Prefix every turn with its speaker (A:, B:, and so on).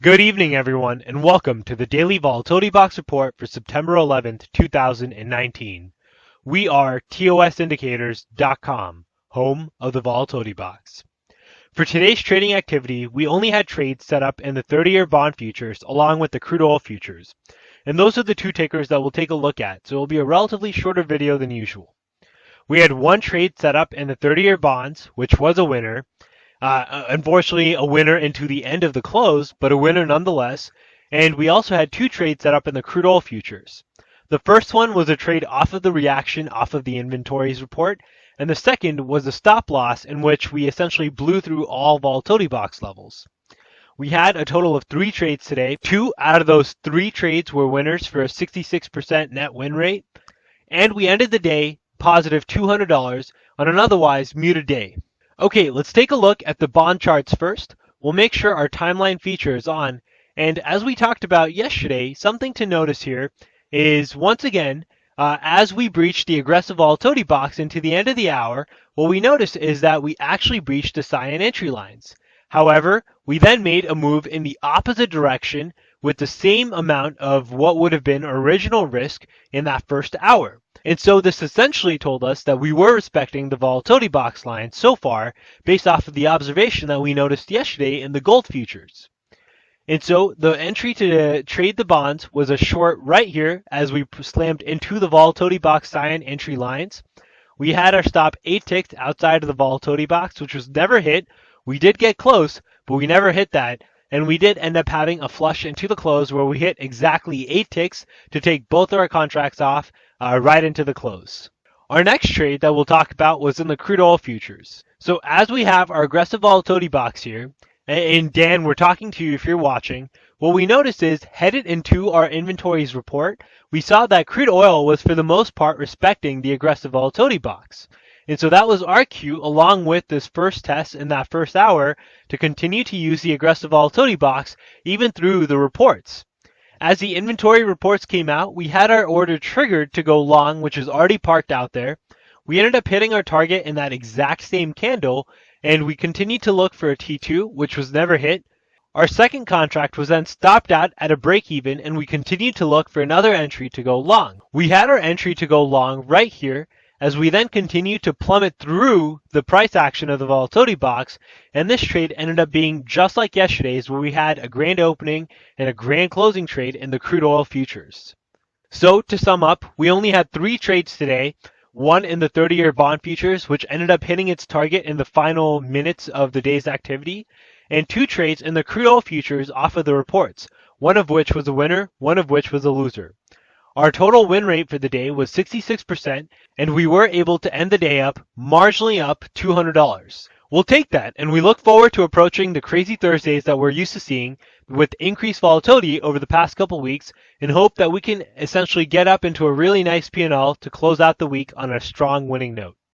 A: Good evening, everyone, and welcome to the Daily Volatility Box Report for September 11th, 2019. We are TOSindicators.com, home of the Volatility Box. For today's trading activity, we only had trades set up in the 30-year bond futures along with the crude oil futures. And those are the two tickers that we'll take a look at, so it will be a relatively shorter video than usual. We had one trade set up in the 30-year bonds, which was a winner. Unfortunately, a winner into the end of the close, but a winner nonetheless. And we also had two trades set up in the crude oil futures. The first one was a trade off of the reaction off of the inventories report, and the second was a stop loss in which we essentially blew through all volatility box levels. We had a total of 3 trades today. 2 out of those 3 trades were winners for a 66% net win rate, and we ended the day positive $200 on an otherwise muted day. Okay, let's take a look at the bond charts first. We'll make sure our timeline feature is on. And as we talked about yesterday, something to notice here is once again, as we breached the aggressive volatility box into the end of the hour, what we noticed is that we actually breached the cyan entry lines. However, we then made a move in the opposite direction with the same amount of what would have been original risk in that first hour. And so this essentially told us that we were respecting the volatility box line so far based off of the observation that we noticed yesterday in the gold futures. And so the entry to trade the bonds was a short right here as we slammed into the volatility box cyan entry lines. We had our stop 8 ticks outside of the volatility box, which was never hit. We did get close, but we never hit that. And we did end up having a flush into the close where we hit exactly 8 ticks to take both of our contracts off right into the close. Our next trade that we'll talk about was in the crude oil futures. So as we have our aggressive volatility box here, and Dan, we're talking to you if you're watching, what we noticed is headed into our inventories report, we saw that crude oil was for the most part respecting the aggressive volatility box. And so that was our cue along with this first test in that first hour to continue to use the aggressive volatility box even through the reports. As the inventory reports came out, we had our order triggered to go long, which is already parked out there. We ended up hitting our target in that exact same candle, and we continued to look for a T2, which was never hit. Our second contract was then stopped out at a break even, and we continued to look for another entry to go long. We had our entry to go long right here, as we then continued to plummet through the price action of the volatility box, and this trade ended up being just like yesterday's where we had a grand opening and a grand closing trade in the crude oil futures. So to sum up, we only had 3 trades today, one in the 30-year bond futures, which ended up hitting its target in the final minutes of the day's activity, and 2 trades in the crude oil futures off of the reports, one of which was a winner, one of which was a loser. Our total win rate for the day was 66%, and we were able to end the day up, marginally up $200. We'll take that, and we look forward to approaching the crazy Thursdays that we're used to seeing with increased volatility over the past couple weeks, and hope that we can essentially get up into a really nice P&L to close out the week on a strong winning note.